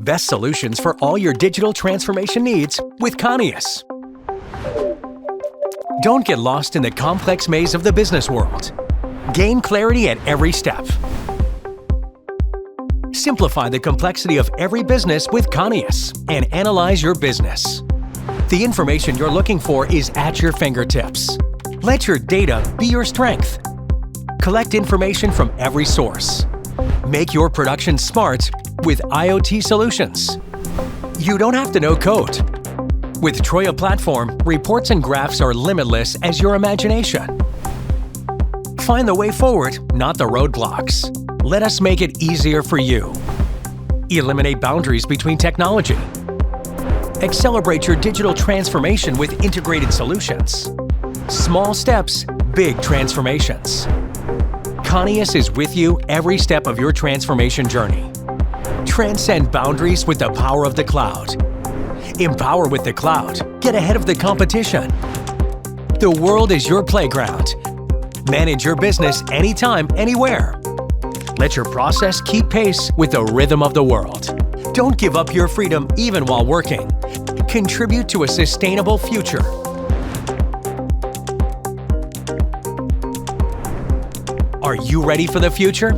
Best solutions for all your digital transformation needs with Canias. Don't get lost in the complex maze of the business world. Gain clarity at every step. Simplify the complexity of every business with Canias and analyze your business. The information you're looking for is at your fingertips. Let your data be your strength. Collect information from every source. Make your production smart with IoT solutions. You don't have to know code. With Troia platform, reports and graphs are limitless as your imagination. Find the way forward, not the roadblocks. Let us make it easier for you. Eliminate boundaries between technology. Accelerate your digital transformation with integrated solutions. Small steps, big transformations. Canias is with you every step of your transformation journey. Transcend boundaries with the power of the cloud. Empower with the cloud. Get ahead of the competition. The world is your playground. Manage your business anytime, anywhere. Let your process keep pace with the rhythm of the world. Don't give up your freedom even while working. Contribute to a sustainable future. Are you ready for the future?